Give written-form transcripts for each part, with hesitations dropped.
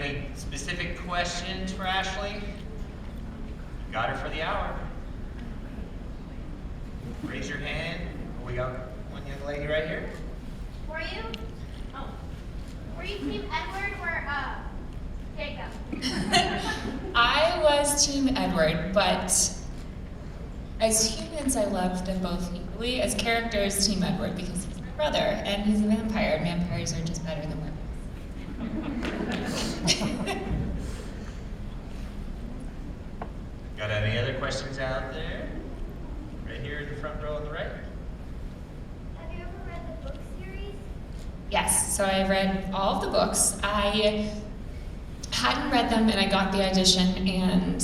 have any specific questions for Ashley? Got her for the hour. Raise your hand. We got one young lady right here. Were you? Oh. Were you Team Edward or Jacob? I was Team Edward, but as humans, I loved them both equally. As characters, Team Edward, because he's my brother, and he's a vampire, and vampires are just better than werewolves. Got any other questions out there? Right here in the front row on the right. Have you ever read the book series? Yes, so I read all of the books. I hadn't read them, and I got the audition, and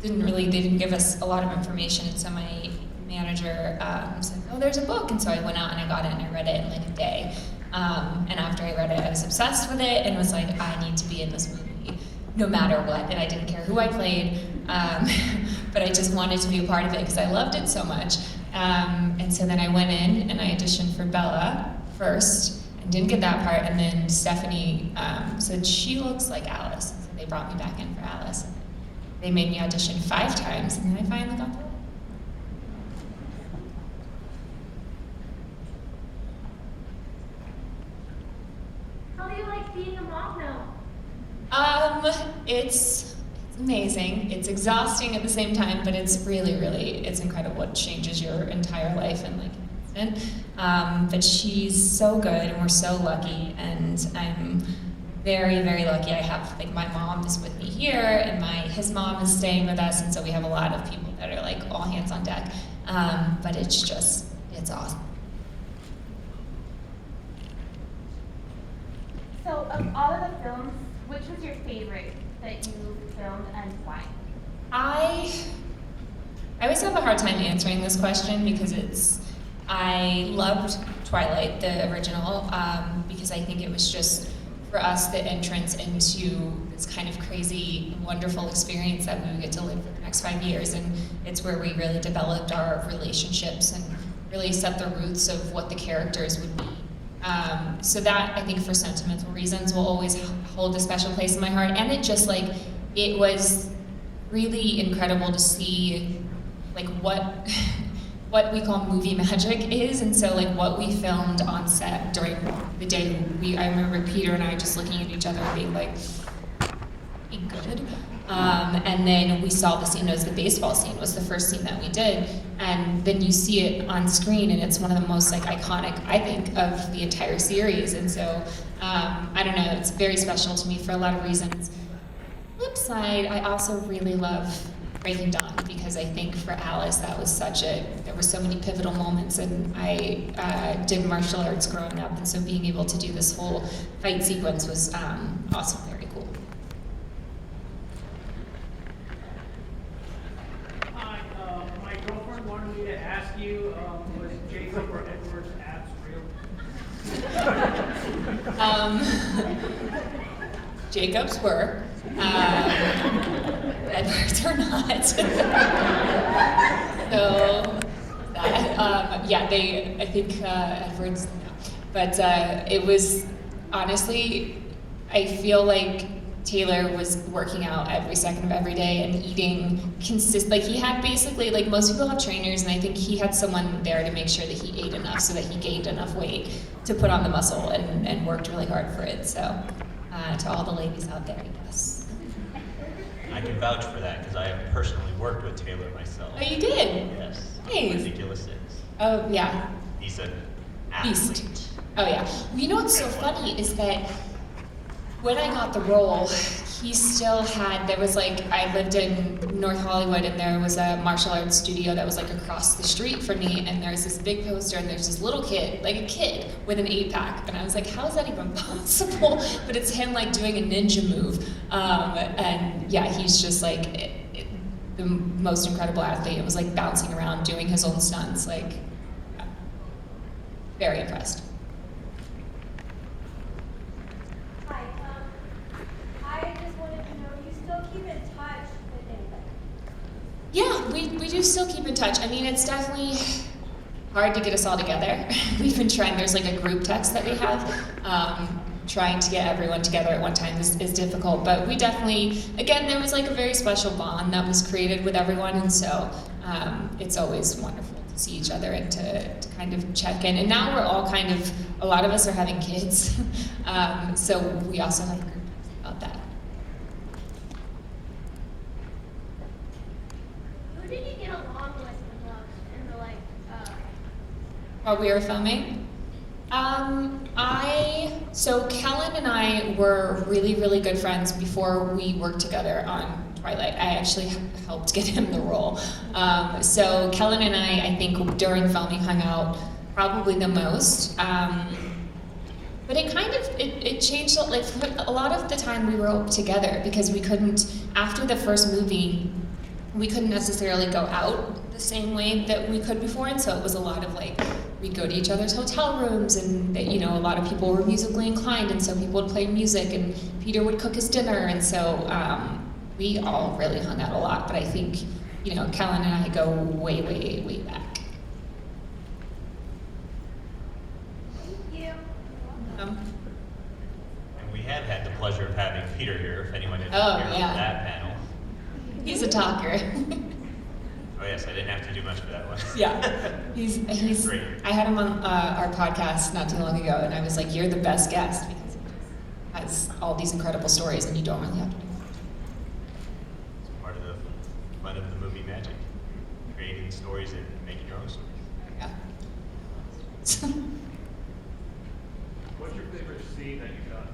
they didn't give us a lot of information, and so my manager said, oh, there's a book, and so I went out and I got it, and I read it in like a day. And after I read it, I was obsessed with it, and was like, I need to be in this movie, no matter what, and I didn't care who I played, but I just wanted to be a part of it because I loved it so much. And so then I went in and I auditioned for Bella first, and didn't get that part, and then Stephanie said, she looks like Alice, and so they brought me back in for Alice. And they made me audition 5 times, and then I finally got the role. How do you like being a mom now? It's amazing. It's exhausting at the same time, but it's really, it's incredible. It changes your entire life in like an instant. But she's so good, and we're so lucky, and I'm very, very lucky. I have, like, my mom is with me here, and his mom is staying with us, and so we have a lot of people that are like all hands on deck. But it's awesome. So, of all of the films, which was your favorite that you filmed and why? I always have a hard time answering this question because I loved Twilight, the original, because I think it was just, for us, the entrance into this kind of crazy, wonderful experience that we would get to live for the next 5 years, and it's where we really developed our relationships and really set the roots of what the characters would be. So that, I think, for sentimental reasons, will always hold a special place in my heart, and it was really incredible to see, like, what we call movie magic is, and so like what we filmed on set during the day, I remember Peter and I just looking at each other and being like, "Be good." And then we saw the scene. It was the baseball scene. Was the first scene that we did, and then you see it on screen, and it's one of the most like iconic, I think, of the entire series. And so I don't know. It's very special to me for a lot of reasons. Flip side, I also really love Breaking Dawn, because I think for Alice that was there were so many pivotal moments, and I did martial arts growing up, and so being able to do this whole fight sequence was also very cool. Hi, my girlfriend wanted me to ask you, was Jacob or Edward's abs real? Jacob's were. Edwards are not. So I think Edwards, no. But it was, honestly, I feel like Taylor was working out every second of every day and eating he had basically, like most people have trainers, and I think he had someone there to make sure that he ate enough so that he gained enough weight to put on the muscle, and worked really hard for it. So to all the ladies out there, yes. I can vouch for that because I have personally worked with Taylor myself. Oh, you did? Yes. Nice. Ridiculous is. Oh, yeah. He's an athlete. Beast. Oh, yeah. Well, you know what's so funny is that when I got the role, he still had, I lived in North Hollywood, and there was a martial arts studio that was like across the street from me, and there's this big poster, and there's this little kid, like a kid, with an 8-pack, and I was like, how is that even possible? But it's him like doing a ninja move, and yeah, he's just like the most incredible athlete. It was like bouncing around, doing his own stunts, like, yeah. Very impressed. Yeah, we do still keep in touch. I mean, it's definitely hard to get us all together. We've been trying, there's like a group text that we have, trying to get everyone together at one time is difficult, but we definitely, again, there was like a very special bond that was created with everyone, and so it's always wonderful to see each other and to kind of check in. And now we're all kind of, a lot of us are having kids, so we also have a group about that. Who did you get along with the most in the While we were filming? So Kellen and I were really, really good friends before we worked together on Twilight. I actually helped get him the role. So Kellen and I think during filming hung out probably the most. But it kind of, it changed, like a lot of the time we were together because we couldn't, after the first movie, we couldn't necessarily go out the same way that we could before, and so it was a lot of like, we'd go to each other's hotel rooms, and you know, a lot of people were musically inclined, and so people would play music, and Peter would cook his dinner, and so we all really hung out a lot. But I think, you know, Kellen and I go way, way, way back. Thank you. Um, And we have had the pleasure of having Peter here, if anyone didn't Oh, hear yeah. that panel. he's a talker. Oh yes, I didn't have to do much for that one. Yeah, he's. Great. I had him on our podcast not too long ago, and I was like, "You're the best guest because he has all these incredible stories, and you don't really have to do much." It's part of the fun of the movie magic, creating stories and making your own stories. Yeah. What's your favorite scene that you've done?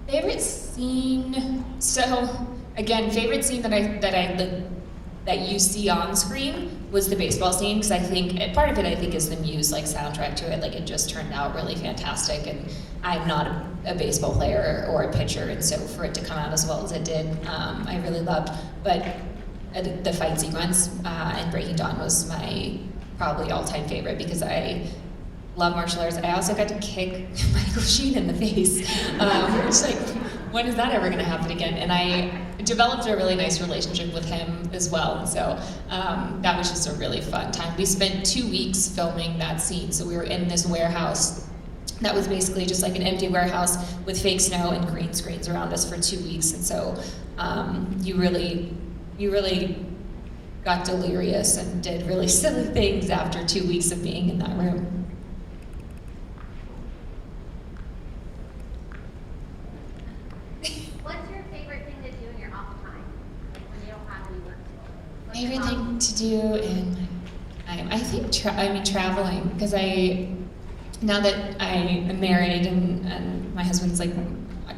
Favorite scene. So again, favorite scene that you see on screen was the baseball scene, because I think part of it, I think, is the Muse like soundtrack to it. Like, it just turned out really fantastic, and I'm not a baseball player or a pitcher, and so for it to come out as well as it did, I really loved. But the fight sequence in Breaking Dawn was my probably all-time favorite, because I love martial arts. I also got to kick Michael Sheen in the face. It's like, when is that ever going to happen again? And I developed a really nice relationship with him as well. And so that was just a really fun time. We spent 2 weeks filming that scene. So we were in this warehouse that was basically just like an empty warehouse with fake snow and green screens around us for 2 weeks. And so you really got delirious and did really silly things after 2 weeks of being in that room. What's your favorite thing to do in your off time when you don't have any work? What's your Favorite thing hobby? to do in my time? I think traveling, because now that I am married and my husband's like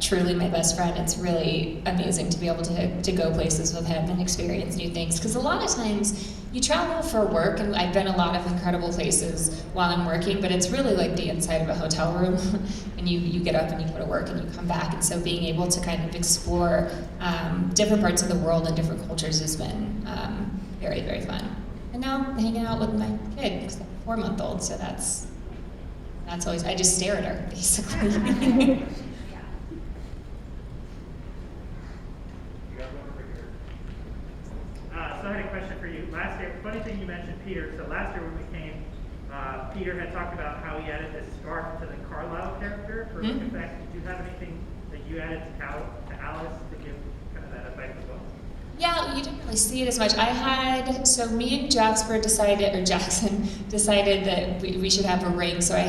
truly my best friend, it's really amazing to be able to go places with him and experience new things. Because a lot of times you travel for work, and I've been a lot of incredible places while I'm working, but it's really like the inside of a hotel room, and you get up and you go to work and you come back. And so being able to kind of explore different parts of the world and different cultures has been very, very fun. And now I'm hanging out with my kid, because I'm a 4-month-old, so that's always, I just stare at her, basically. You got one over here. So I had a question for you. Last year, funny thing you mentioned Peter. So last year when we came, Peter had talked about how he added this scarf to the Carlisle character for Mhm. effect. Did you have anything that you added to Alice to give kind of that effect as well? Yeah, you didn't really see it as much. So me and Jackson decided that we should have a ring. So I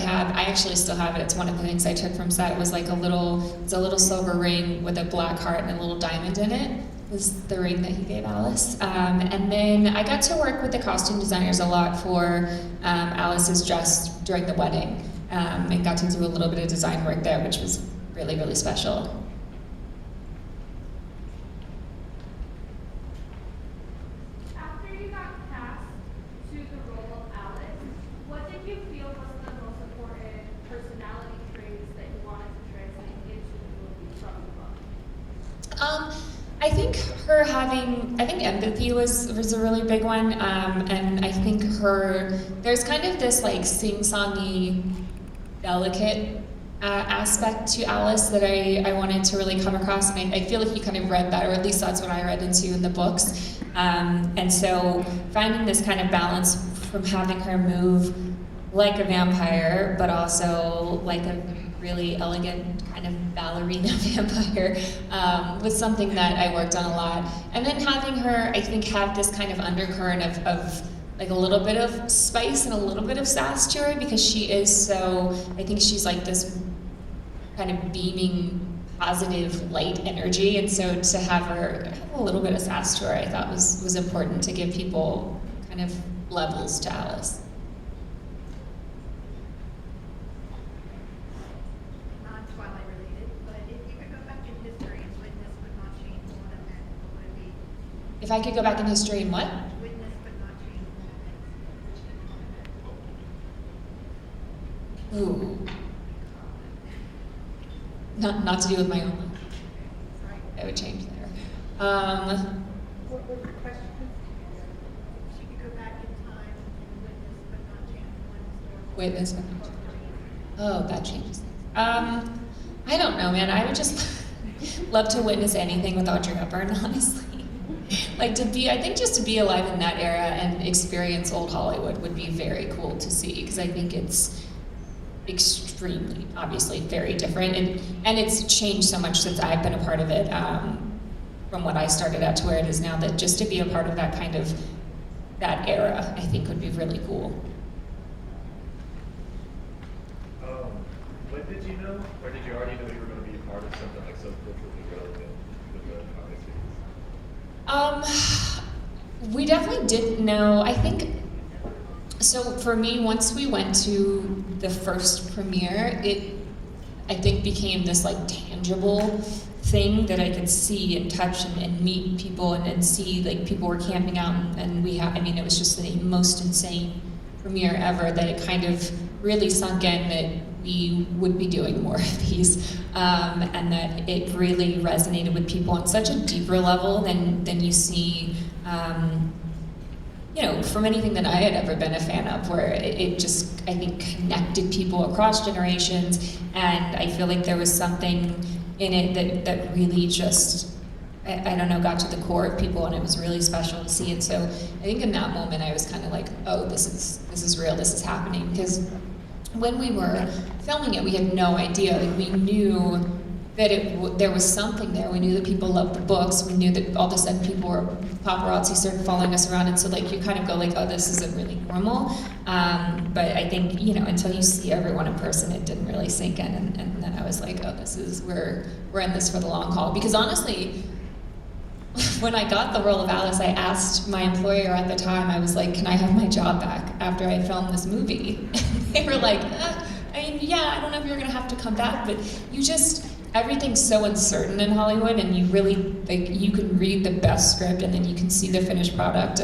actually still have it. It's one of the things I took from set. Was like it's a little silver ring with a black heart and a little diamond in it. Was the ring that he gave Alice. And then I got to work with the costume designers a lot for Alice's dress during the wedding, and got to do a little bit of design work there, which was really, really special. After you got cast to the role of Alice, what did you feel was the most important personality traits that you wanted to translate into the movie from the book? I think empathy was a really big one, and I think there's kind of this like sing-songy, delicate aspect to Alice that I wanted to really come across, and I feel like you kind of read that, or at least that's what I read into in the books. And so finding this kind of balance from having her move like a vampire, but also like a really elegant kind kind of ballerina vampire was something that I worked on a lot. And then having her, I think, have this kind of undercurrent of like a little bit of spice and a little bit of sass to her, because she is so, I think she's like this kind of beaming, positive, light energy. And so to have her have a little bit of sass to her, I thought was important to give people kind of levels to Alice. Non-Twilight related, but if you could go back in history and witness but not change one event, what would it be? If I could go back in history and what? Witness but not change one event. Ooh. Not to do with my own life. Sorry. I would change there. What was the question? If she could go back in time and witness but not change one historical Witness but event, not what would it be? Oh, that changes things. I don't know, man. I would just love to witness anything with Audrey Hepburn, honestly. Like I think just to be alive in that era and experience old Hollywood would be very cool to see, because I think it's extremely, obviously, very different, and it's changed so much since I've been a part of it, from what I started out to where it is now, that just to be a part of that kind of, that era, I think would be really cool. When did you know, or did you already know you were going to be a part of something like so culturally relevant with the comic series? We definitely didn't know, I think. So for me, once we went to the first premiere, it, I think, became this like tangible thing that I could see and touch and meet people and see, like, people were camping out, and we had, I mean, it was just the most insane premiere ever, that it kind of really sunk in that we would be doing more of these, and that it really resonated with people on such a deeper level than you see, you know, from anything that I had ever been a fan of, where it just, I think, connected people across generations, and I feel like there was something in it that really just, I don't know, got to the core of people, and it was really special to see. And so I think in that moment I was kind of like, oh, this is real, this is happening. Because when we were filming it, we had no idea. Like, we knew that there was something there. We knew that people loved the books. We knew that all of a sudden paparazzi started following us around, and so like you kind of go like, oh, this isn't really normal. But I think, you know, until you see everyone in person, it didn't really sink in, and then I was like, oh, we're in this for the long haul. Because honestly, when I got the role of Alice, I asked my employer at the time, I was like, can I have my job back after I filmed this movie? And they were like, I mean, yeah, I don't know if you're gonna have to come back, but everything's so uncertain in Hollywood, and you really, like, you can read the best script and then you can see the finished product,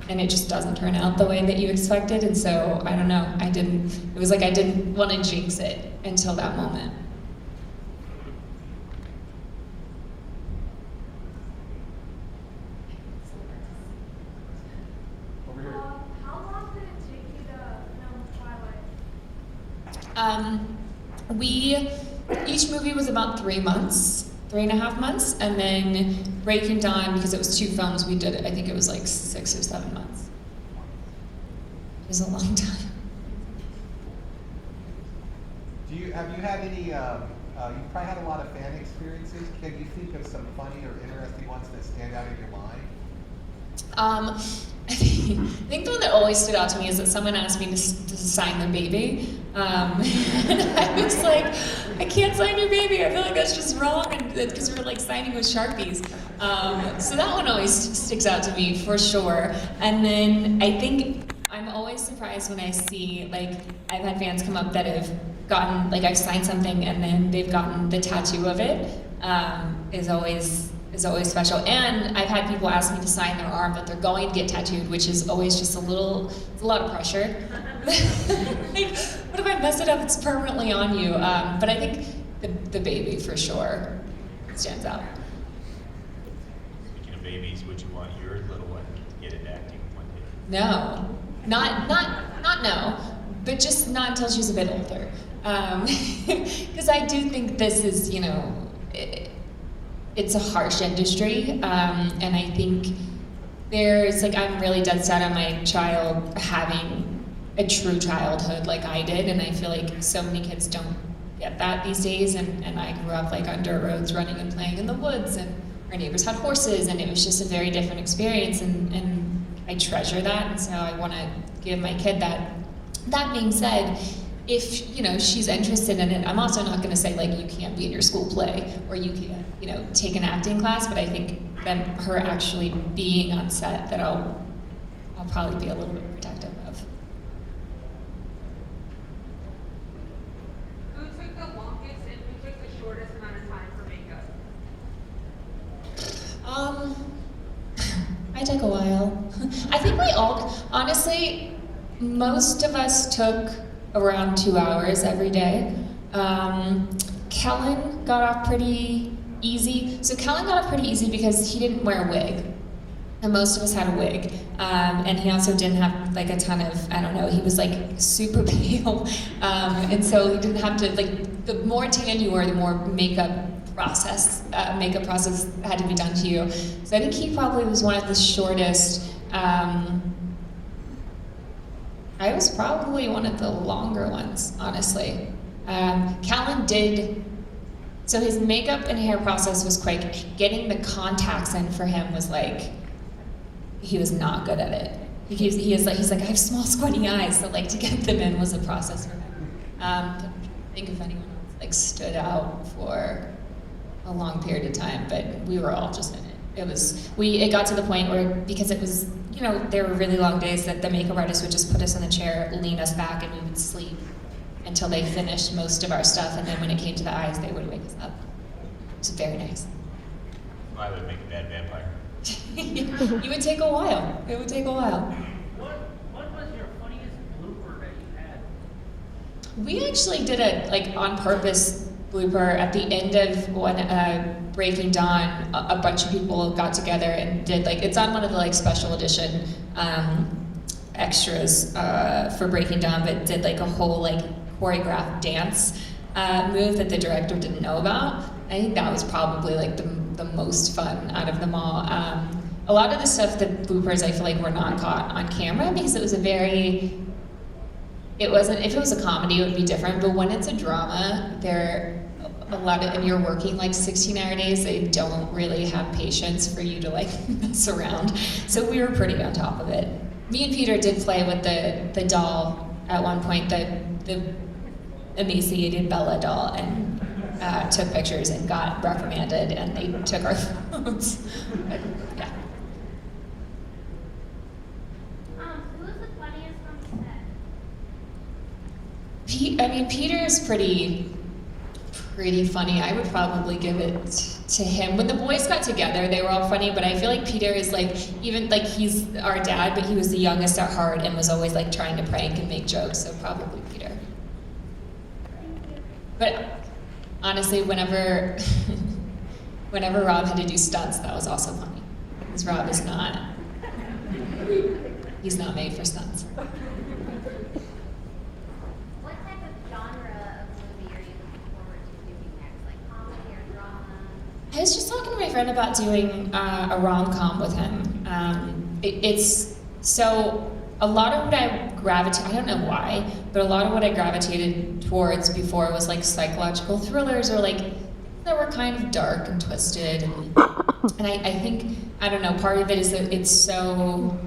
and it just doesn't turn out the way that you expected. And so, I don't know, it was like I didn't want to jinx it until that moment. Over here. How long did it take you to film Twilight? Each movie was about 3 months, 3.5 months, and then Breaking Dawn, because it was 2 films, we did it, I think it was like 6 or 7 months. It was a long time. Have you had any, you've probably had a lot of fan experiences. Can you think of some funny or interesting ones that stand out in your mind? I think the one that always stood out to me is that someone asked me to sign their baby. And I was like, I can't sign your baby. I feel like that's just wrong, because we're like signing with Sharpies. So that one always sticks out to me for sure. And then I think I'm always surprised when I see, like, I've had fans come up that have gotten, like, I've signed something and then they've gotten the tattoo of it. Is always special. And I've had people ask me to sign their arm that they're going to get tattooed, which is always just it's a lot of pressure. Like, what if I mess it up? It's permanently on you. But I think the baby for sure stands out. Speaking of babies, would you want your little one to get into acting one day? No, not no, but just not until she's a bit older. Because I do think this is, you know, it's a harsh industry, and I think there's, like, I'm really dead set on my child having a true childhood like I did, and I feel like so many kids don't get that these days, and I grew up like on dirt roads running and playing in the woods, and our neighbors had horses, and it was just a very different experience, and I treasure that, and so I want to give my kid that. That being said, if, you know, she's interested in it, I'm also not going to say, like, you can't be in your school play, or you can't, you know, take an acting class, but I think that her actually being on set, that I'll probably be a little bit protective of. Who took the longest and who took the shortest amount of time for makeup? I took a while. I think we all, honestly, most of us took around 2 hours every day. Kellen got off pretty easy. So Kellen got off pretty easy because he didn't wear a wig. And most of us had a wig. And he also didn't have like a ton of, I don't know, he was like super pale. And so he didn't have to, like, the more tan you were, the more makeup process had to be done to you. So I think he probably was one of the shortest. I was probably one of the longer ones, honestly. Callan did, so his makeup and hair process was quick. Getting the contacts in for him was like, he was not good at it. He's like, I have small squinty eyes, so like to get them in was a process for him. I think if anyone else like stood out for a long period of time, but we were all just in it. It got to the point where, because it was, you know, there were really long days that the makeup artist would just put us in the chair, lean us back, and we would sleep until they finished most of our stuff, and then when it came to the eyes, they would wake us up. It was very nice. I would make a bad vampire. You would take a while. It would take a while. What was your funniest blooper that you had? We actually did a, like, on purpose blooper at the end of when Breaking Dawn. A bunch of people got together and did, like, it's on one of the like special edition extras for Breaking Dawn, but did like a whole like choreographed dance move that the director didn't know about. I think that was probably like the most fun out of them all. A lot of the stuff, the bloopers, I feel like were not caught on camera because it was it wasn't, if it was a comedy, it would be different, but when it's a drama, a lot of, and you're working like 16-hour days, they don't really have patience for you to like mess around. So we were pretty on top of it. Me and Peter did play with the doll at one point, the emaciated Bella doll, and took pictures and got reprimanded, and they took our phones. But, yeah. Who was the funniest on set? Peter's pretty funny. I would probably give it to him. When the boys got together, they were all funny, but I feel like Peter is like, even like he's our dad, but he was the youngest at heart and was always like trying to prank and make jokes, so probably Peter. But honestly, whenever Rob had to do stunts, that was also funny. Because Rob is he's not made for stunts. What type of genre of movie are you looking forward to doing next? Like comedy or drama? I was just talking to my friend about doing a rom-com with him. It's so a lot of what I I don't know why, but a lot of what I gravitated towards before was like psychological thrillers or like that were kind of dark and twisted. And I think, I don't know, part of it is that it's so,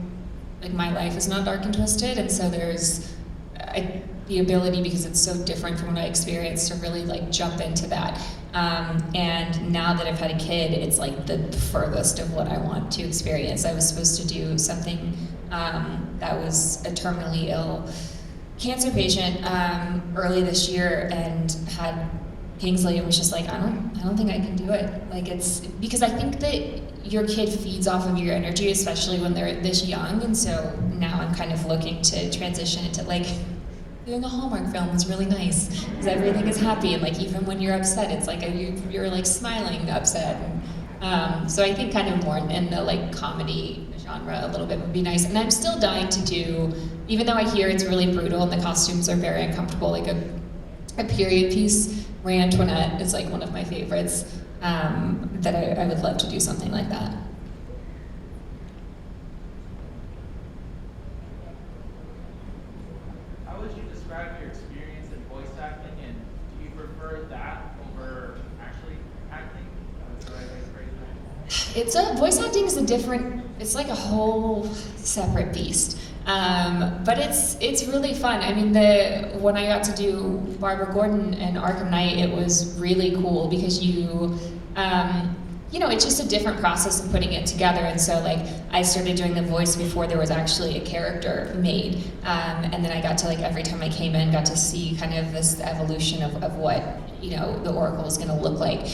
like my life is not dark and twisted, and so there's the ability, because it's so different from what I experienced, to really like jump into that. And now that I've had a kid, it's like the furthest of what I want to experience. I was supposed to do something that was a terminally ill cancer patient early this year, and had Kingsley, and was just like, I don't think I can do it. Like, it's because I think that your kid feeds off of your energy, especially when they're this young. And so now I'm kind of looking to transition into like doing a Hallmark film is really nice because everything is happy, and like even when you're upset, it's like you're like smiling upset. And, so I think kind of more in the like comedy genre a little bit would be nice. And I'm still dying to do, even though I hear it's really brutal and the costumes are very uncomfortable, like a period piece. Marie Antoinette is like one of my favorites, that I would love to do something like that. How would you describe your experience in voice acting, and do you prefer voice acting is it's like a whole separate beast. But it's really fun. I mean, when I got to do Barbara Gordon and Arkham Knight, it was really cool because it's just a different process of putting it together. And so, like, I started doing the voice before there was actually a character made. And then I got to, like, every time I came in, got to see kind of this evolution of what, the Oracle is going to look like.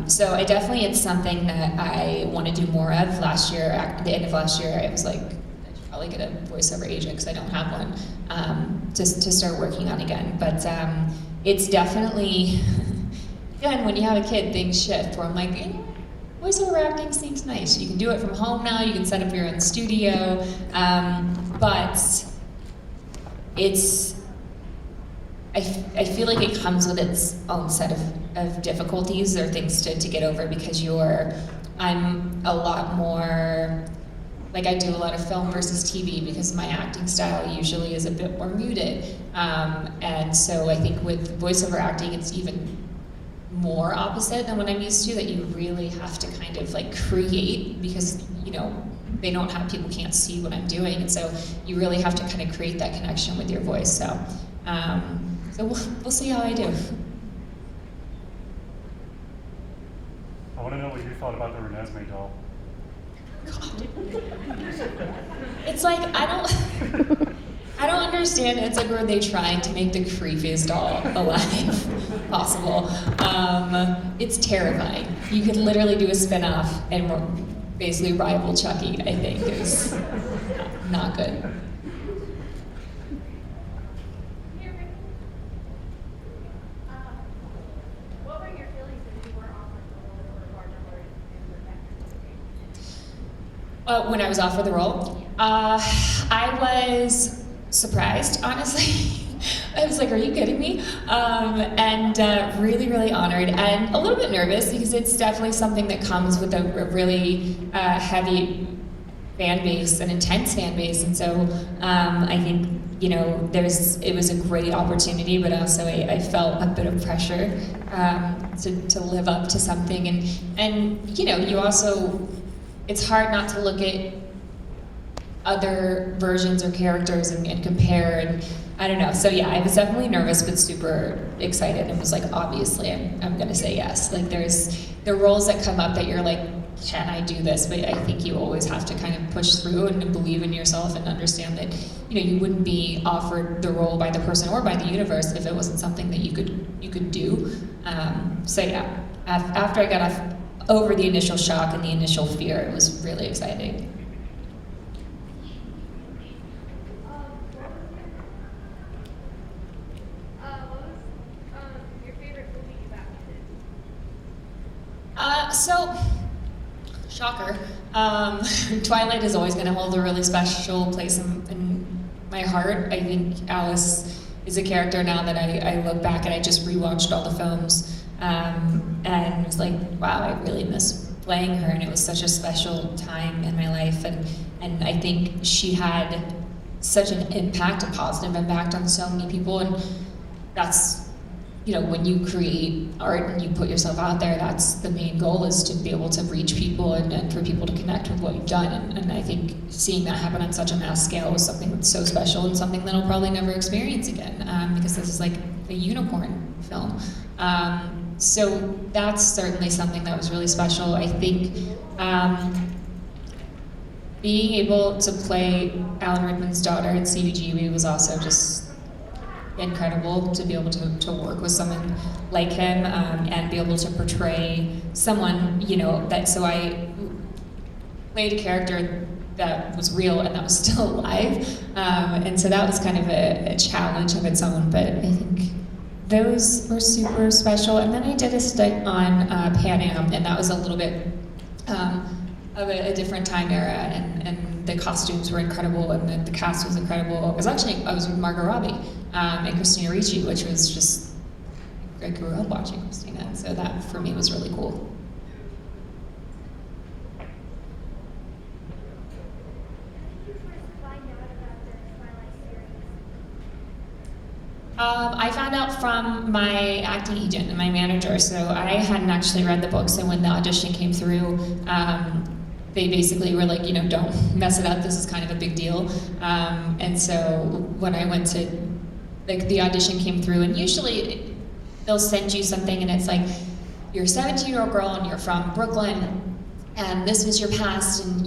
So it's something that I want to do more of. Last year, at the end of last year, I was like, I should probably get a voiceover agent because I don't have one, to start working on again. But it's definitely, again, when you have a kid, things shift, where I'm like, voiceover acting seems nice. You can do it from home now, you can set up your own studio, but I feel like it comes with its own set of difficulties or things to get over, because I'm a lot more, like, I do a lot of film versus TV because my acting style usually is a bit more muted. And so I think with voiceover acting, it's even more opposite than what I'm used to, that you really have to kind of like create, because people can't see what I'm doing, and so you really have to kind of create that connection with your voice. So we'll see how I do. I want to know what you thought about the Renesmee doll. It's like, I don't understand. It's like, were they trying to make the creepiest doll alive possible? It's terrifying. You could literally do a spin-off and basically rival Chucky, I think, is not good. What were your feelings when you were offered the role for Barbara Gordon and Rebecca? When I was offered the role, I was surprised, honestly. I was like, are you kidding me? And really, really honored, and a little bit nervous, because it's definitely something that comes with a really heavy fan base, an intense fan base. And so I think, it was a great opportunity, but also I felt a bit of pressure to live up to something. And you also, it's hard not to look at other versions or characters and compare, and I don't know. So yeah, I was definitely nervous but super excited, and was like, obviously I'm gonna say yes. Like, there's the roles that come up that you're like, can I do this? But I think you always have to kind of push through and believe in yourself and understand that you wouldn't be offered the role by the person or by the universe if it wasn't something that you could do. So yeah, after I got over the initial shock and the initial fear, it was really exciting. What was your favorite movie you've acted in? So, shocker. Twilight is always going to hold a really special place in my heart. I think Alice is a character now that I look back and I just rewatched all the films, and was like, wow, I really miss playing her, and it was such a special time in my life, and I think she had such an impact, a positive impact on so many people, and that's, when you create art and you put yourself out there, that's the main goal, is to be able to reach people and for people to connect with what you've done. And I think seeing that happen on such a mass scale was something that's so special, and something that I'll probably never experience again, because this is like a unicorn film. So that's certainly something that was really special. I think being able to play Alan Rickman's daughter at CBGB was also just incredible, to be able to work with someone like him, and be able to portray someone, so I played a character that was real and that was still alive, and so that was kind of a challenge of its own, but I think those were super special. And then I did a stint on Pan Am, and that was a little bit of a different time era, and the costumes were incredible, and the cast was incredible. I was with Margot Robbie and Christina Ricci, which was just, I grew up watching Christina, and so that for me was really cool. How did you first find out about the Twilight series? I found out from my acting agent and my manager. So I hadn't actually read the book. So when the audition came through, they basically were like, don't mess it up. This is kind of a big deal. And so when I went to, like, the audition came through, and usually they'll send you something, and it's like, you're a 17-year-old girl, and you're from Brooklyn, and this was your past, and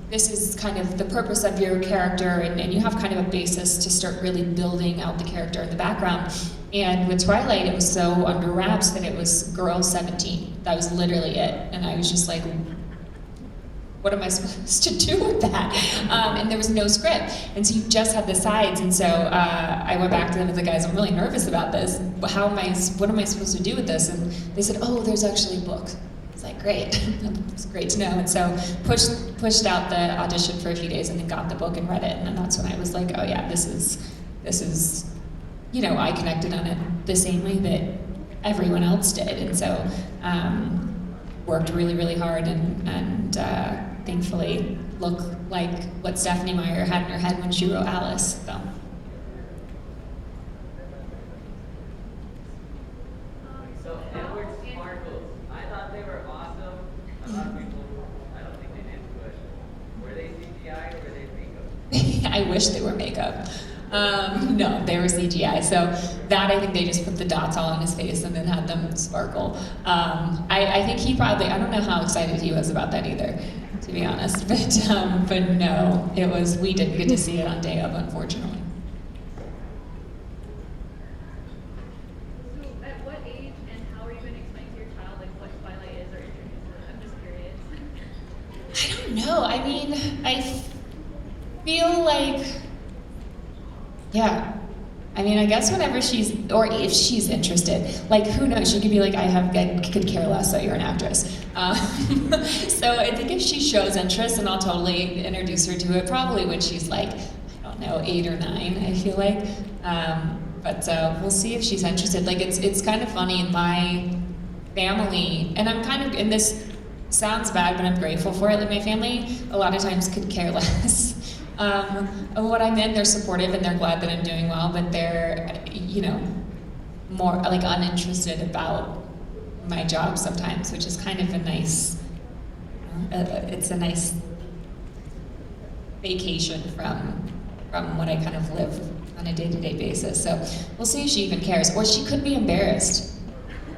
this is kind of the purpose of your character, and you have kind of a basis to start really building out the character in the background. And with Twilight, it was so under wraps that it was girl 17. That was literally it. And I was just like, what am I supposed to do with that? And there was no script. And so you just had the sides. And so I went back to them and the guys, I'm really nervous about this. What am I supposed to do with this? And they said, oh, there's actually a book. It's like, great. It's great to know. And so pushed out the audition for a few days and then got the book and read it. And then that's when I was like, oh yeah, this is, I connected on it the same way that everyone else did. And so worked really, really hard and thankfully look like what Stephanie Meyer had in her head when she wrote Alice. So. So Edward Sparkles, I thought they were awesome. A lot of people, I don't think they did, but were they CGI or were they makeup? I wish they were makeup. No, they were CGI. So that, I think they just put the dots all on his face and then had them sparkle. I think he probably, I don't know how excited he was about that either, to be honest. But no, we didn't get to see it on day of, unfortunately. So at what age and how are you going to explain to your child like what Twilight is or introduce it? I'm just curious. I don't know. I mean, I feel like, yeah. I mean, I guess whenever or if she's interested, like, who knows? She could be like, I could care less that you're an actress. So I think if she shows interest, then I'll totally introduce her to it, probably when she's like, I don't know, 8 or 9, I feel like. But we'll see if she's interested. Like, it's kind of funny in my family, and and this sounds bad, but I'm grateful for it. Like, my family, a lot of times, could care less. Of what I'm in, they're supportive and they're glad that I'm doing well, but they're, more like uninterested about my job sometimes, which is kind of a nice, it's a nice vacation from what I kind of live on a day-to-day basis. So we'll see if she even cares, or she could be embarrassed.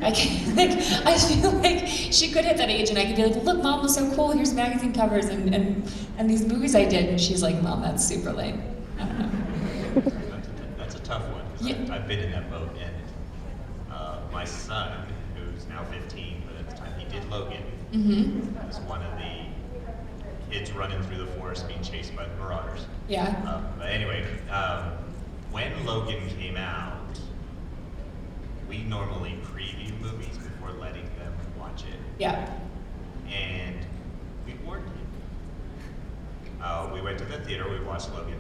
I feel like she could hit that age and I could be like, look, Mom was so cool, here's magazine covers and these movies I did, and she's like, Mom, that's super lame. I don't know. That's a tough one, because I've been in that boat, and my son, who's now 15, but at the time he did Logan, was one of the kids running through the forest being chased by the marauders. Yeah. But anyway, when Logan came out, we normally preview movies before letting them watch it. Yeah. And we warned him. We went to the theater, we watched Logan.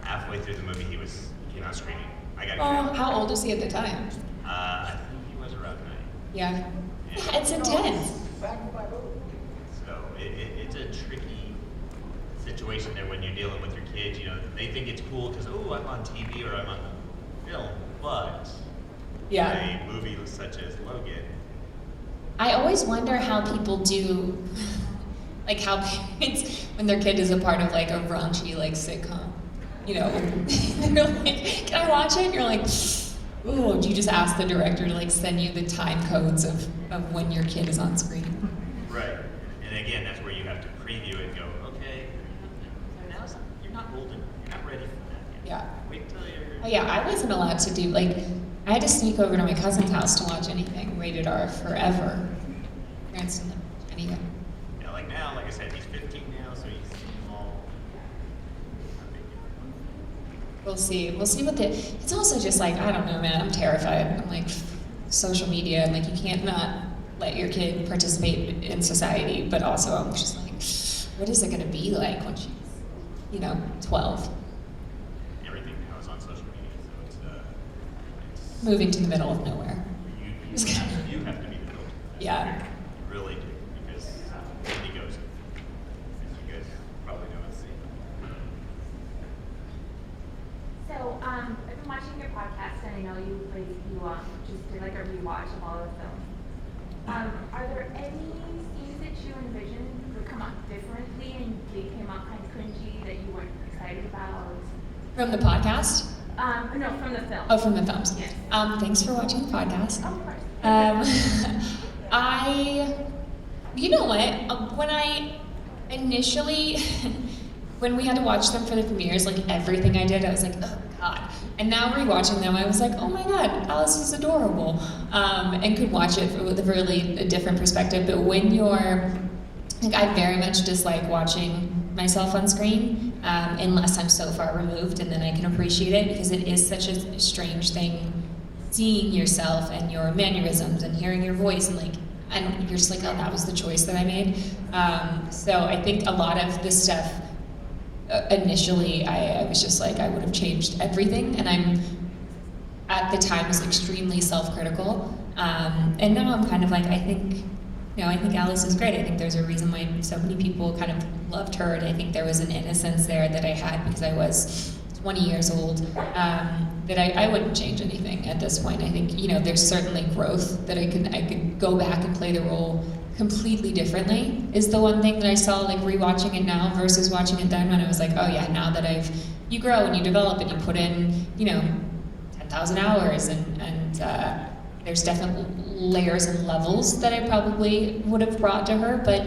Halfway through the movie, he came out screaming. I gotta get out. How old was he at the time? I think he was around 9. Yeah. Yeah, it's intense. So it's a tricky situation there when you're dealing with your kids. They think it's cool because, oh, I'm on TV or I'm on film. But a movie such as Logan, I always wonder how people do, like, how parents, when their kid is a part of like a raunchy like sitcom, they're like, can I watch it? And you're like, ooh, do you just ask the director to like send you the time codes of when your kid is on screen? Right. And again, that's where you have to preview it and go, okay, now you're not old enough, you're not ready for that yet. Yeah. Wait till you're... Oh yeah, I wasn't allowed to do, like, I had to sneak over to my cousin's house to watch anything rated R forever. Parents didn't let me watch anything. Yeah, like now, like I said, he's 15 now, so he's all... We'll see what it's also just like, I don't know, man, I'm terrified. I'm like, social media, and like, you can't not let your kid participate in society, but also I'm just like, what is it gonna be like when she's, 12? Everything now is on social media, so it's Moving to the middle of nowhere. you have to be the filter. Yeah. You really do, because nobody goes, as you guys probably know and see. So out differently and they came out kind of cringy that you weren't excited about? From the podcast? No, from the film. Oh, from the films. Yes. Thanks for watching the podcast. Of course. You know what? When I initially, when we had to watch them for the premieres, like everything I did, I was like, oh God. And now rewatching them, I was like, oh my God, Alice is adorable. And could watch it with a really different perspective. But when you're, like, I very much dislike watching myself on screen, unless I'm so far removed, and then I can appreciate it, because it is such a strange thing seeing yourself and your mannerisms and hearing your voice, and like, and you're just like, oh, that was the choice that I made. So I think a lot of this stuff, initially, I was just like, I would have changed everything, and I'm, at the time, was extremely self-critical, and now I'm kind of like, I think Alice is great. I think there's a reason why so many people kind of loved her, and I think there was an innocence there that I had because I was 20 years old, that I wouldn't change anything at this point. I think, there's certainly growth that I could go back and play the role completely differently, is the one thing that I saw, like rewatching it now versus watching it then, when I was like, oh yeah, now that you grow and you develop and you put in, 10,000 hours, and there's definitely layers and levels that I probably would have brought to her, but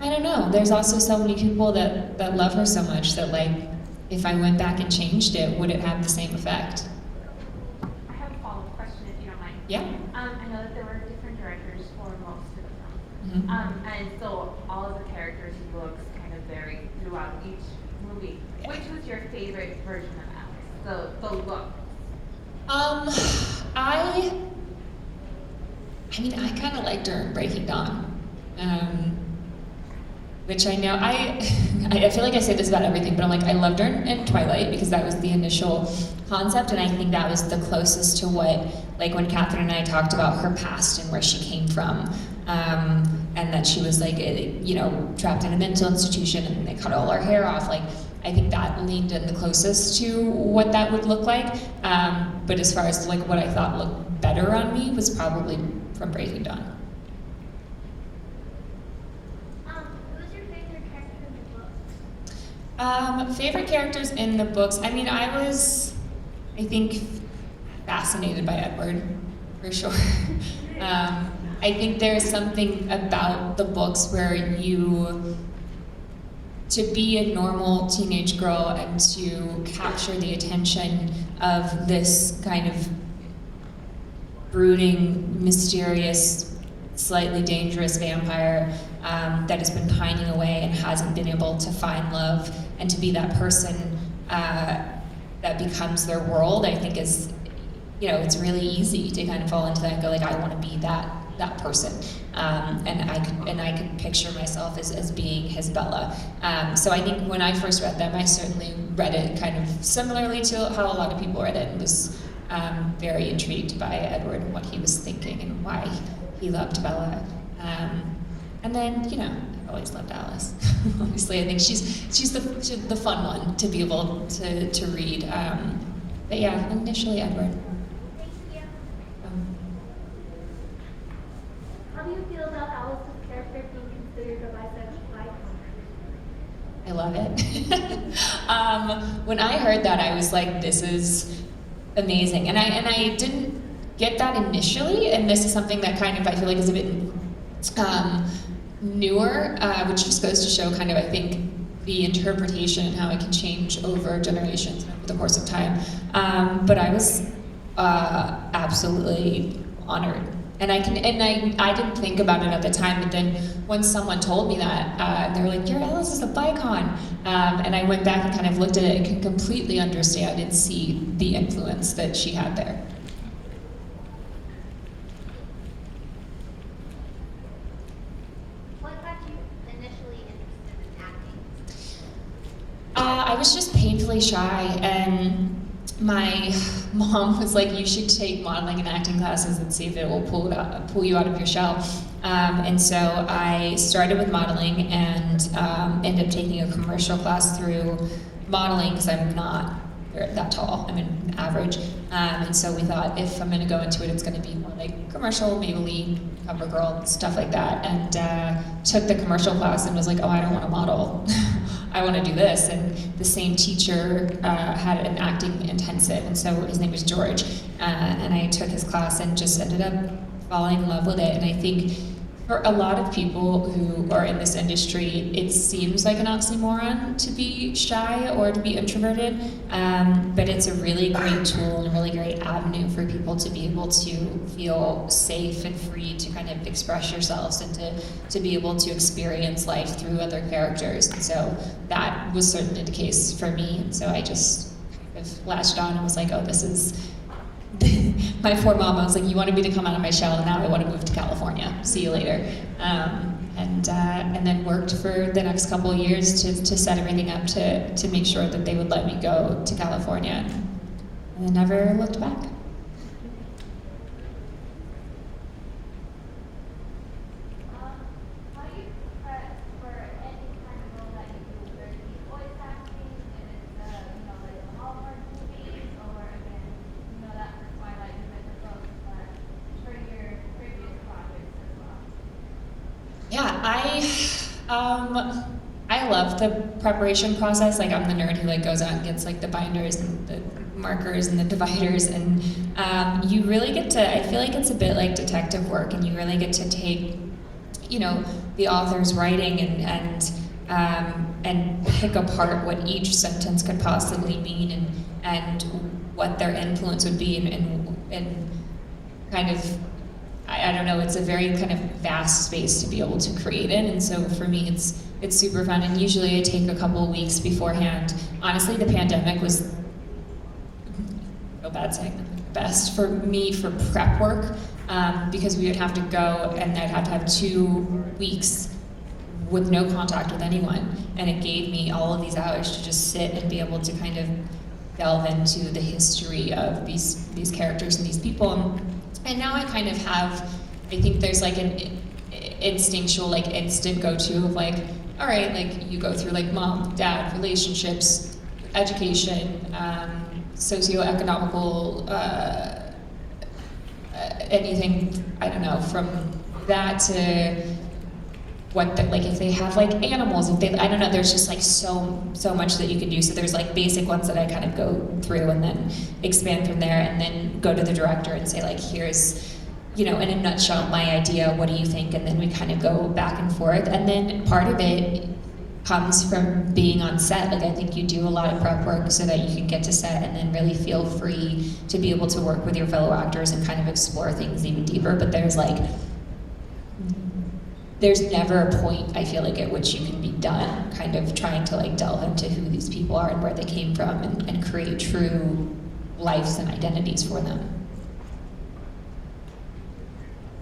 I don't know, there's also so many people that love her so much that, like, if I went back and changed it, would it have the same effect? I have a follow-up question, if you don't mind. Yeah. I know that there were different directors for most of the film. Mm-hmm. And so all of the characters' looks kind of vary throughout each movie. Yeah. Which was your favorite version of Alice? The look. I kind of liked her in Breaking Dawn, which I know, I feel like I say this about everything, but I'm like, I loved her in Twilight because that was the initial concept, and I think that was the closest to what, like when Catherine and I talked about her past and where she came from, and that she was like, trapped in a mental institution and they cut all her hair off, like, I think that leaned in the closest to what that would look like, but as far as like what I thought looked better on me was probably from Breaking Dawn. Who was your favorite character in the book? Favorite characters in the books, I was, I think, fascinated by Edward, for sure. I think there's something about the books where to be a normal teenage girl and to capture the attention of this kind of brooding, mysterious, slightly dangerous vampire that has been pining away and hasn't been able to find love, and to be that person that becomes their world, I think is, it's really easy to kind of fall into that and go like, I want to be that person, and I could picture myself as being his Bella. So I think when I first read them, I certainly read it kind of similarly to how a lot of people read it, and was very intrigued by Edward and what he was thinking and why he loved Bella. And then, I've always loved Alice. Obviously, I think she's the fun one to be able to read. But yeah, initially Edward. Thank you. How do you feel about Alice's character being considered a bisexual icon? I love it. When I heard that, I was like, this is amazing. And I didn't get that initially, and this is something that kind of I feel like is a bit newer, which just goes to show kind of, I think, the interpretation and how it can change over generations and over the course of time. But I was absolutely honored. And I didn't think about it at the time, but then when someone told me that, they were like, your Alice is a bicon. And I went back and kind of looked at it and could completely understand and see the influence that she had there. What got you initially interested in acting? I was just painfully shy, and my mom was like, you should take modeling and acting classes and see if it will pull you out of your shell. And so I started with modeling and ended up taking a commercial class through modeling because I'm not they're that tall. I mean, average. And so we thought, if I'm going to go into it, it's going to be more like commercial, Maybelline, CoverGirl, stuff like that. And took the commercial class and was like, oh, I don't want to model. I want to do this. And the same teacher had an acting intensive, and so his name was George. And I took his class and just ended up falling in love with it. And I think for a lot of people who are in this industry, it seems like an oxymoron to be shy or to be introverted, but it's a really great tool and a really great avenue for people to be able to feel safe and free to kind of express yourselves and to be able to experience life through other characters. And so that was certainly the case for me. And so I just kind of latched on and was like, oh, this is my poor mom. I was like, you wanted me to come out of my shell, and now I want to move to California. See you later. And then worked for the next couple of years to set everything up to make sure that they would let me go to California. And then never looked back. How do you prep for any kind of role that you do, whether it be voice acting, and it's like the Hallmark movies, or again, that for Twilight you read the book, but for your previous projects as well? Yeah, I love the preparation process. Like, I'm the nerd who like goes out and gets like the binders and the markers and the dividers, and you really get to, I feel like it's a bit like detective work, and you really get to take, the author's writing and pick apart what each sentence could possibly mean, and what their influence would be, and kind of, I don't know, it's a very kind of vast space to be able to create in, and so for me it's super fun. And usually I take a couple of weeks beforehand. Honestly, the pandemic was, no bad saying the best for me for prep work, because we would have to go and I'd have to have 2 weeks with no contact with anyone, and it gave me all of these hours to just sit and be able to kind of delve into the history of these characters and these people. And now I kind of have, I think there's like an instinctual, like instant go-to of like, all right, like you go through like mom, dad, relationships, education, socioeconomical, anything, I don't know, from that to what, like if they have like animals, if they, I don't know, there's just like so much that you can do. So there's like basic ones that I kind of go through and then expand from there, and then go to the director and say like, here's, in a nutshell, my idea, what do you think? And then we kind of go back and forth. And then part of it comes from being on set. Like, I think you do a lot of prep work so that you can get to set and then really feel free to be able to work with your fellow actors and kind of explore things even deeper. But there's never a point, I feel like, at which you can be done kind of trying to like delve into who these people are and where they came from, and create true lives and identities for them.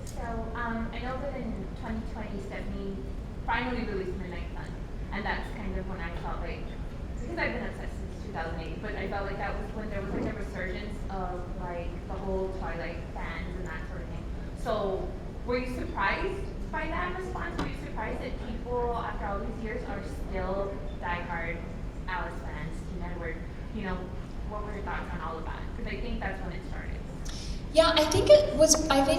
So, I know that in 2020, Stephanie finally released Midnight Sun, and that's kind of when I felt like, because I've been obsessed since 2008, but I felt like that was when there was like a resurgence of like the whole Twilight fans and that sort of thing. So, were you surprised by that response? Were you surprised that people, after all these years, are still diehard Alice fans? Teen Edward, what were your thoughts on all of that? Because I think that's when it started. Yeah, I think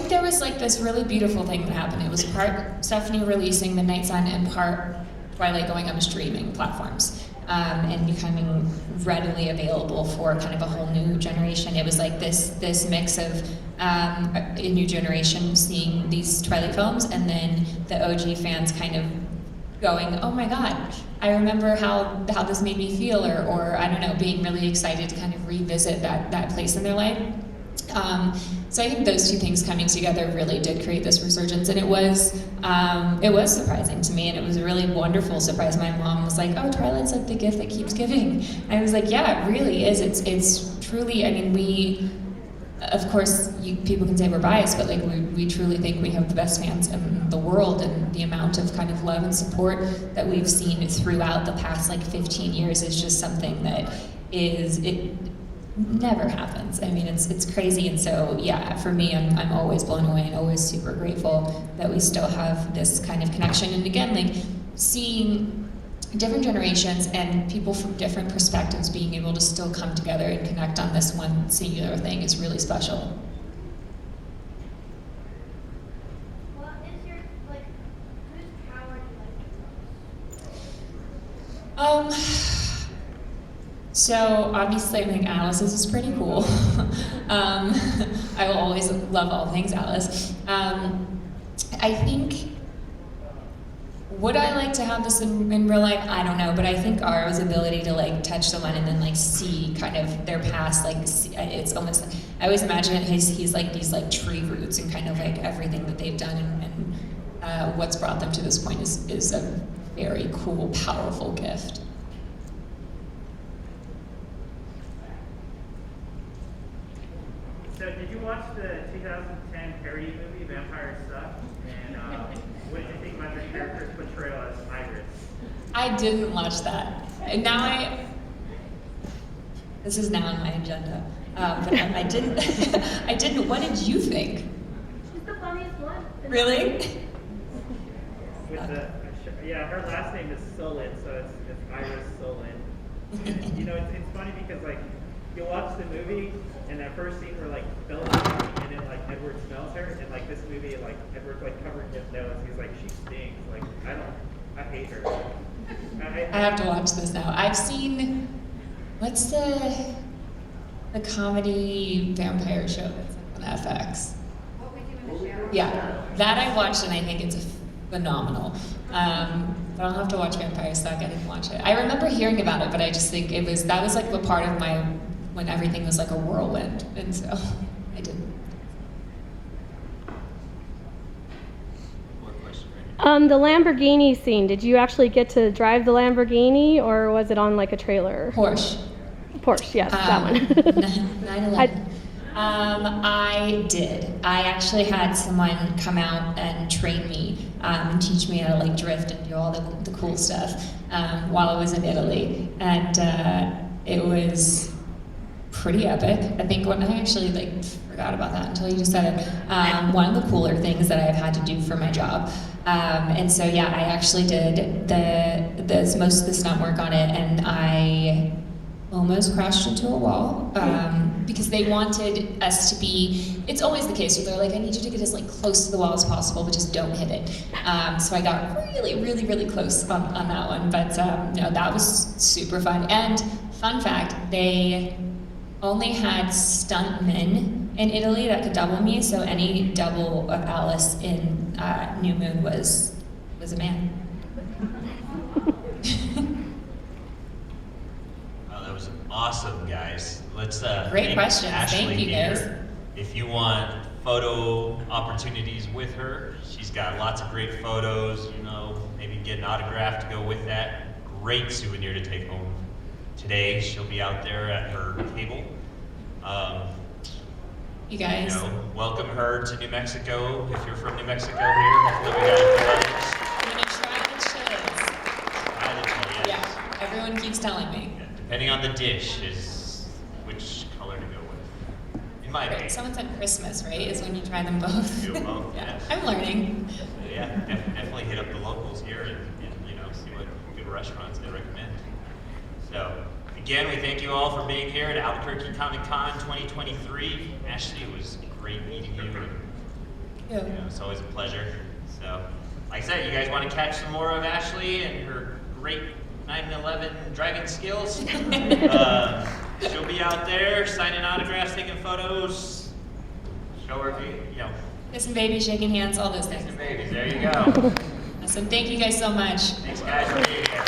there was like this really beautiful thing that happened. It was part Stephanie releasing Midnight Sun and part Twilight going on streaming platforms, and becoming readily available for kind of a whole new generation. It was like this mix of a new generation seeing these Twilight films, and then the OG fans kind of going, oh my God, I remember how this made me feel, or I don't know, being really excited to kind of revisit that place in their life. So I think those two things coming together really did create this resurgence, and it was surprising to me, and it was a really wonderful surprise. My mom was like, "Oh, Twilight's like the gift that keeps giving." And I was like, "Yeah, it really is. It's truly. I mean, we, of course, people can say we're biased, but like we truly think we have the best fans in the world, and the amount of kind of love and support that we've seen throughout the past like 15 years is just something that it never happens. I mean, it's crazy. And so, yeah, for me, I'm always blown away and always super grateful that we still have this kind of connection. And again, like seeing different generations and people from different perspectives being able to still come together and connect on this one singular thing is really special. What is your, like, whose power do you like the most? So obviously I think Alice's is pretty cool. I will always love all things Alice. I think, would I like to have this in real life? I don't know, but I think Ara's ability to like touch someone and then like see kind of their past, like it's almost like, I always imagine it, he's like these like tree roots and kind of like everything that they've done and what's brought them to this point is a very cool, powerful gift. So did you watch the 2010 parody movie Vampire Suck? And what did you think about the character's portrayal as Iris? I didn't watch that. And now this is now on my agenda. But I didn't, I didn't, what did you think? She's the funniest one. Really? With yeah, her last name is Solon, so it's Iris Solon. And, you know, it's funny because like you watch the movie and that first scene where like Bella's and then like Edward smells her and like this movie like Edward's like covered in his nose. He's like she stinks. Like I hate her. I have to watch this now. I've seen, what's the comedy vampire show that's on FX? What we do in the shower. Yeah, that I watched and I think it's phenomenal. But I'll have to watch Vampire Suck. I didn't watch it. I remember hearing about it, but I just think that was like a part of my, when everything was like a whirlwind, and so I didn't. More question right here. The Lamborghini scene, did you actually get to drive the Lamborghini or was it on like a trailer? Porsche. Porsche, yes, that one. 9/11. I did. I actually had someone come out and train me and teach me how to like drift and do all the cool stuff while I was in Italy, and it was pretty epic. I think when I actually like forgot about that until you just said it. One of the cooler things that I've had to do for my job, and so yeah, I actually did most of the stunt work on it, and I almost crashed into a wall because they wanted us to be, it's always the case where they're like, I need you to get as like close to the wall as possible, but just don't hit it. So I got really close on that one, but no, that was super fun. And fun fact, they only had stuntmen in Italy that could double me, so any double of Alice in New Moon was a man. Awesome, guys. Let's Great thank questions. Ashley Thank you, here. guys. If you want photo opportunities with her, she's got lots of great photos. You know, maybe get an autograph to go with that. Great souvenir to take home. Today, she'll be out there at her table. You guys. You know, welcome her to New Mexico. If you're from New Mexico here, hopefully we got a few others. I'm gonna try the chilies. Try the chili, yes. Yeah, everyone keeps telling me. Yeah, depending on the dish is which color to go with. In my opinion. Someone said Christmas, right? Is when you try them both. Do both, Yeah, yes. I'm learning. Yeah, definitely hit up the locals here and you know, see what good restaurants they recommend. So, again, we thank you all for being here at Albuquerque Comic Con 2023. Ashley, it was great meeting you. Yeah. You know, it's always a pleasure. So, like I said, you guys want to catch some more of Ashley and her great 9/11 dragon skills? She'll be out there signing autographs, taking photos. Show her, you know. Kissing babies, shaking hands, all those things. Kissing babies. There you go. Awesome. Thank you guys so much. Thanks, guys, for being here.